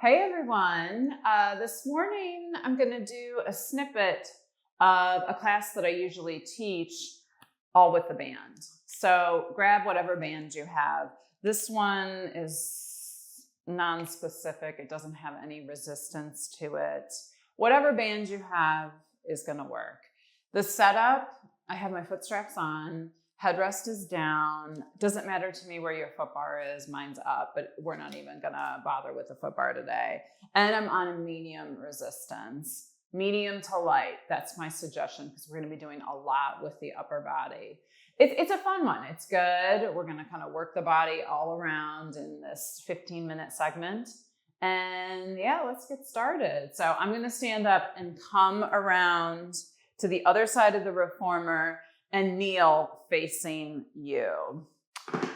Hey everyone, this morning I'm going to do a snippet of a class that I usually teach all with the band. So grab whatever band you have. This one is non-specific. It doesn't have any resistance to it. Whatever band you have is going to work. The setup, I have my foot straps on. Headrest is down. Doesn't matter to me where your foot bar is. Mine's up, but we're not even gonna bother with the foot bar today. And I'm on a medium resistance. Medium to light, that's my suggestion because we're gonna be doing a lot with the upper body. It's a fun one, it's good. We're gonna kind of work the body all around in this 15-minute segment. And yeah, let's get started. So I'm gonna stand up and come around to the other side of the reformer and kneel facing you.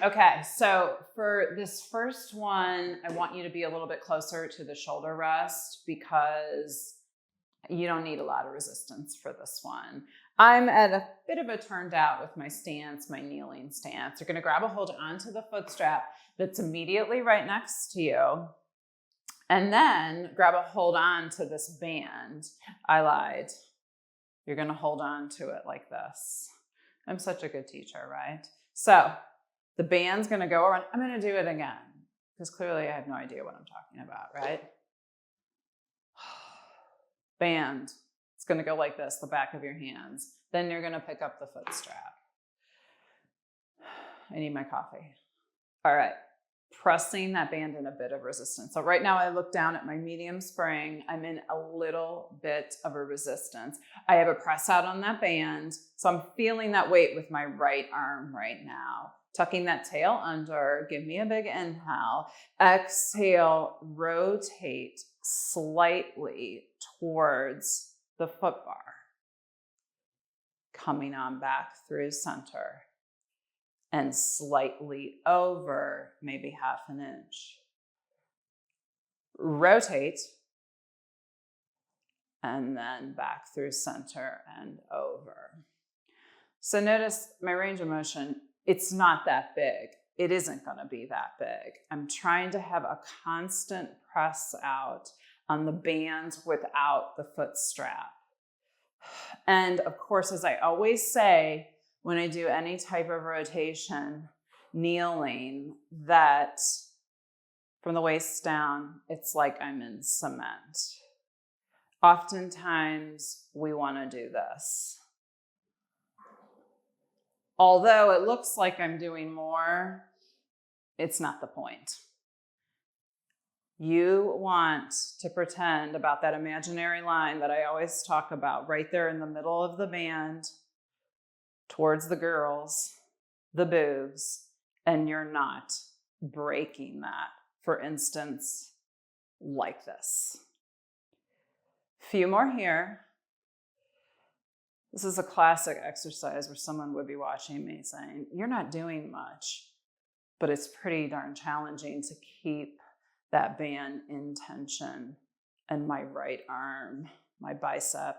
Okay, so for this first one, I want you to be a little bit closer to the shoulder rest because you don't need a lot of resistance for this one. I'm at a bit of a turned out with my stance, my kneeling stance. You're gonna grab a hold onto the foot strap that's immediately right next to you. And then grab a hold on to this band. I lied. You're gonna hold on to it like this. I'm such a good teacher, right? So the band's gonna go around. I'm gonna do it again because clearly I have no idea what I'm talking about, right? Band, it's gonna go like this, the back of your hands. Then you're gonna pick up the foot strap. I need my coffee. All right, pressing that band in a bit of resistance. So right now I look down at my medium spring. I'm in a little bit of a resistance. I have a press out on that band. So I'm feeling that weight with my right arm right now. Tucking that tail under, give me a big inhale. Exhale, rotate slightly towards the foot bar. Coming on back through center. And slightly over, maybe half an inch. Rotate, and then back through center and over. So notice my range of motion, it's not that big. It isn't gonna be that big. I'm trying to have a constant press out on the bands without the foot strap. And of course, as I always say, when I do any type of rotation, kneeling, that from the waist down, it's like I'm in cement. Oftentimes, we want to do this. Although it looks like I'm doing more, it's not the point. You want to pretend about that imaginary line that I always talk about, right there in the middle of the band, towards the girls, the boobs, and you're not breaking that. For instance, like this. Few more here. This is a classic exercise where someone would be watching me saying, you're not doing much, but it's pretty darn challenging to keep that band in tension. And my right arm, my bicep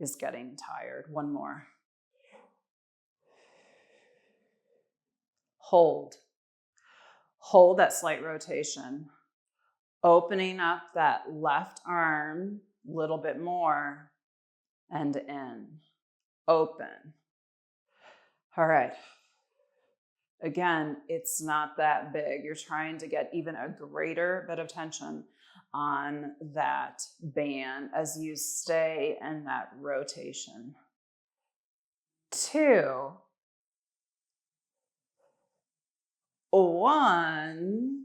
is getting tired. One more. Hold. Hold that slight rotation. Opening up that left arm a little bit more and in. Open. All right. Again, it's not that big. You're trying to get even a greater bit of tension on that band as you stay in that rotation. 2, 1,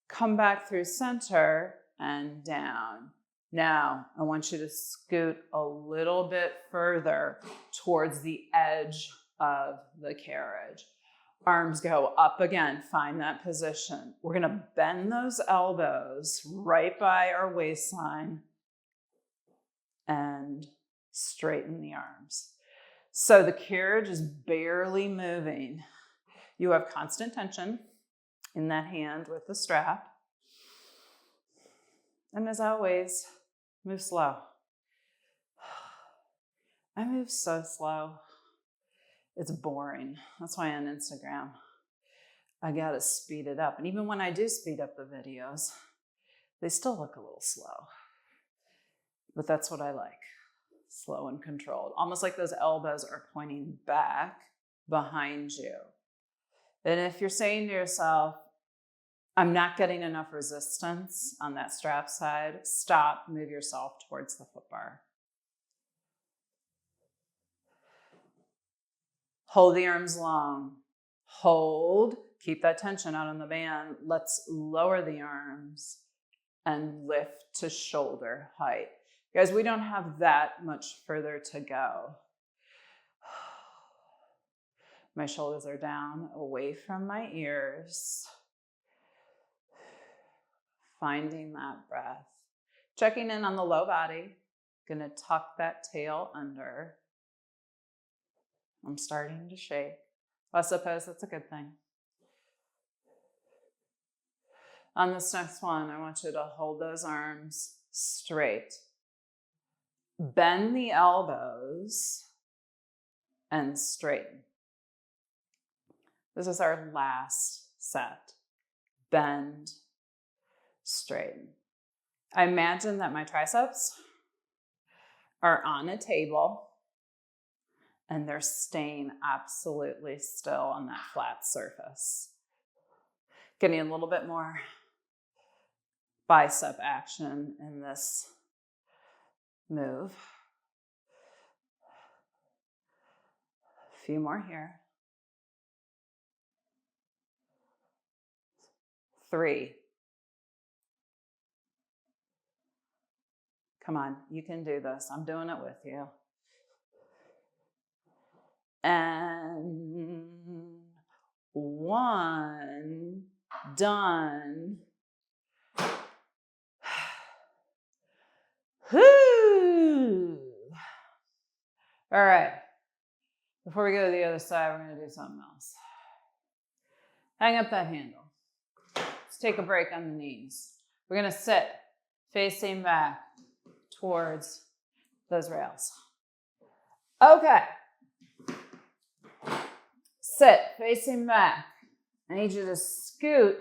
come back through center and down. Now, I want you to scoot a little bit further towards the edge of the carriage. Arms go up again, find that position. We're gonna bend those elbows right by our waistline and straighten the arms. So the carriage is barely moving. You have constant tension in that hand with the strap. And as always, move slow. I move so slow. It's boring. That's why on Instagram, I gotta speed it up. And even when I do speed up the videos, They still look a little slow, but that's what I like. Slow and controlled. Almost like those elbows are pointing back behind you. And if you're saying to yourself, I'm not getting enough resistance on that strap side, stop, move yourself towards the foot bar. Hold the arms long. Hold. Keep that tension out on the band. Let's lower the arms and lift to shoulder height. Guys, we don't have that much further to go. My shoulders are down, away from my ears. Finding that breath. Checking in on the low body. Gonna tuck that tail under. I'm starting to shake. I suppose that's a good thing. On this next one, I want you to hold those arms straight. Bend the elbows and straighten. This is our last set. Bend, straighten. I imagine that my triceps are on a table and they're staying absolutely still on that flat surface. Getting a little bit more bicep action in this move. A few more here. 3. Come on, you can do this. I'm doing it with you. And 1, done. Whoo! All right. Before we go to the other side, we're going to do something else. Hang up that handle. Let's take a break on the knees. We're going to sit facing back towards those rails. Okay. Sit facing back. I need you to scoot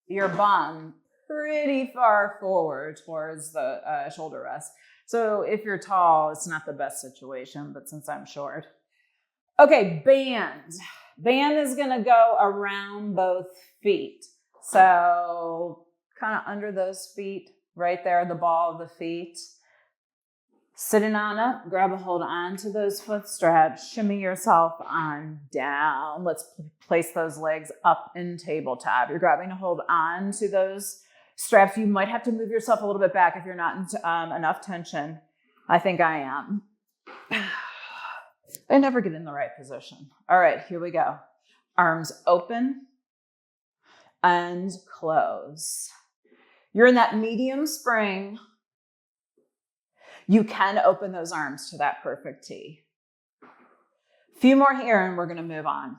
your bum pretty far forward towards the shoulder rest. So if you're tall, it's not the best situation, but since I'm short. Okay, band. Band is going to go around both feet. So kind of under those feet, right there, the ball of the feet. Sitting on up, grab a hold onto those foot straps, shimmy yourself on down. Let's place those legs up in tabletop. You're grabbing a hold onto those straps. You might have to move yourself a little bit back if you're not in enough tension. I think I am. I never get in the right position. All right, here we go. Arms open and close. You're in that medium spring. You can open those arms to that perfect T. A few more here and we're going to move on.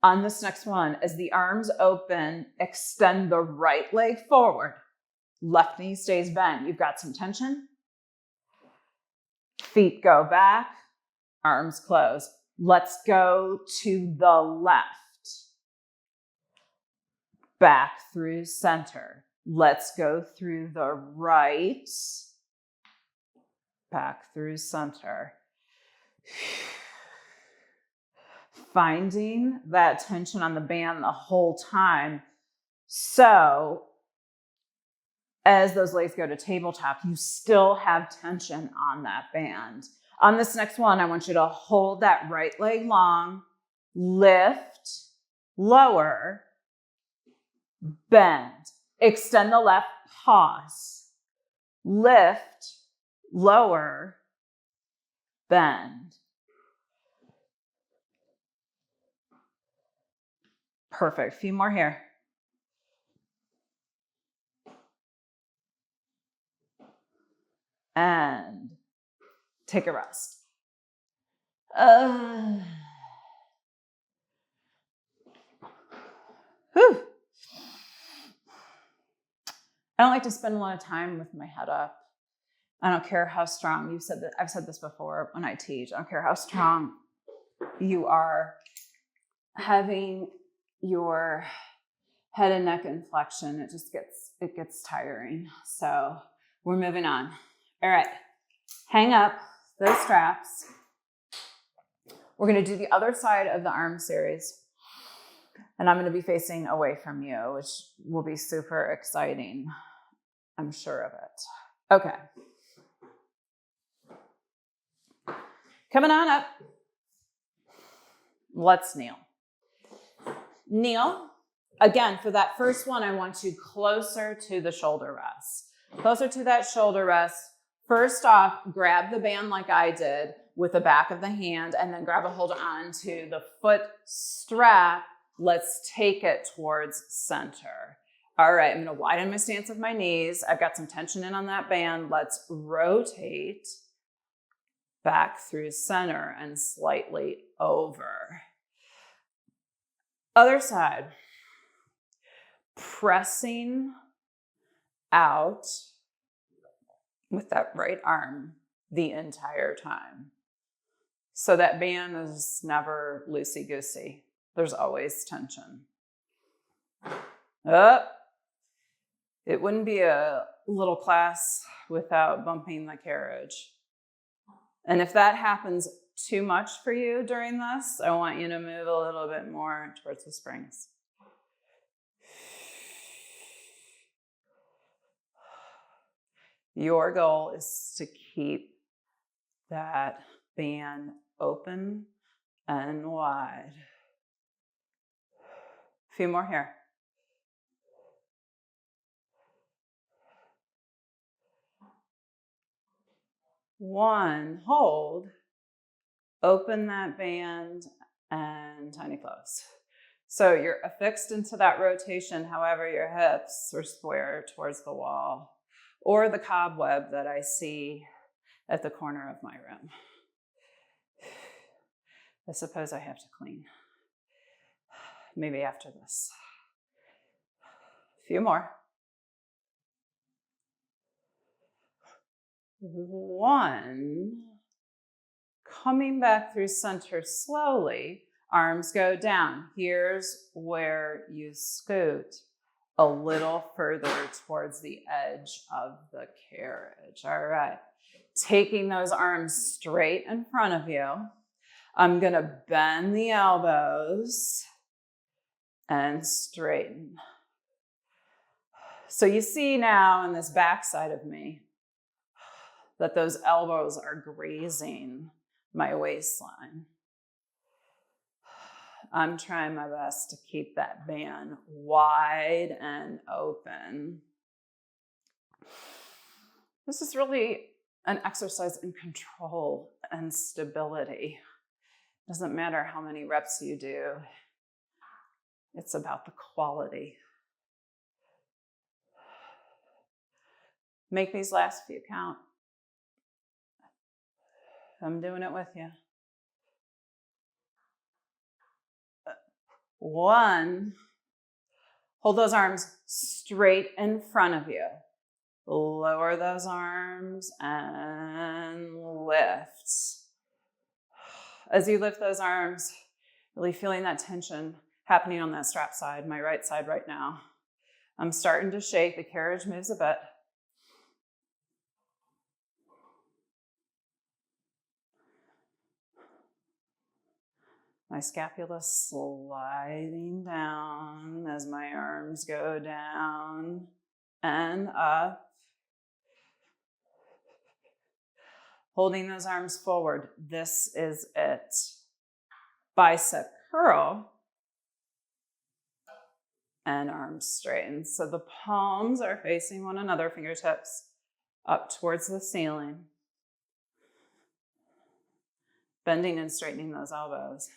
On this next one, as the arms open, extend the right leg forward. Left knee stays bent. You've got some tension. Feet go back, arms close. Let's go to the left. Back through center. Let's go through the right, back through center. Finding that tension on the band the whole time. So as those legs go to tabletop, you still have tension on that band. On this next one, I want you to hold that right leg long, lift, lower, bend. Extend the left, pause, lift, lower, bend. Perfect. A few more here. And take a rest. Whew. I don't like to spend a lot of time with my head up. I don't care how strong, I've said this before when I teach, I don't care how strong you are, having your head and neck inflection. It gets tiring. So we're moving on. All right, hang up those straps. We're going to do the other side of the arm series. And I'm going to be facing away from you, which will be super exciting. I'm sure of it. Okay. Coming on up. Let's kneel. Kneel. Again, for that first one, I want you closer to the shoulder rest. Closer to that shoulder rest. First off, grab the band like I did with the back of the hand, and then grab a hold on to the foot strap. Let's take it towards center. All right, I'm going to widen my stance of my knees. I've got some tension in on that band. Let's rotate back through center and slightly over. Other side. Pressing out with that right arm the entire time. So that band is never loosey-goosey. There's always tension. It wouldn't be a little class without bumping the carriage. And if that happens too much for you during this, I want you to move a little bit more towards the springs. Your goal is to keep that band open and wide. A few more here. One, hold, open that band, and tiny close. So you're affixed into that rotation, however your hips are square towards the wall or the cobweb that I see at the corner of my room. I suppose I have to clean. Maybe after this. A few more. One, coming back through center slowly, arms go down. Here's where you scoot a little further towards the edge of the carriage. All right, taking those arms straight in front of you. I'm gonna bend the elbows and straighten. So you see now on this back side of me that those elbows are grazing my waistline. I'm trying my best to keep that band wide and open. This is really an exercise in control and stability. Doesn't matter how many reps you do. It's about the quality. Make these last few count. I'm doing it with you. One, hold those arms straight in front of you. Lower those arms and lift. As you lift those arms, really feeling that tension happening on that strap side, my right side right now. I'm starting to shake. The carriage moves a bit. My scapula sliding down as my arms go down and up. Holding those arms forward. This is it. Bicep curl and arms straighten. So the palms are facing one another, fingertips up towards the ceiling. Bending and straightening those elbows.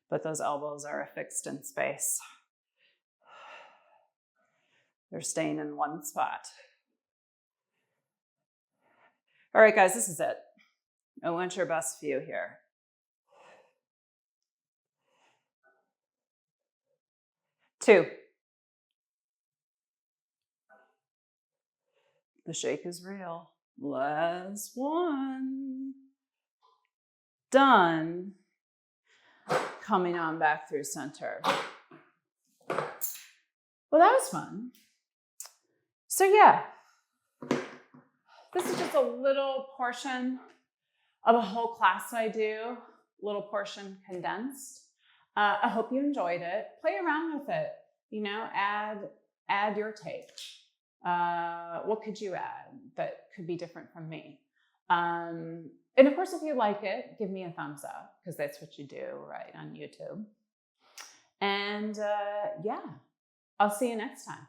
But those elbows are affixed in space. They're staying in one spot. All right, guys, this is it. I want your best view here. Two. The shake is real. Last one. Done. Coming on back through center. Well, that was fun. So yeah, this is just a little portion of a whole class I do, little portion condensed. I hope you enjoyed it. Play around with it. You know, add your take. What could you add that could be different from me? And of course, if you like it, give me a thumbs up, because that's what you do, right, on YouTube. And yeah, I'll see you next time.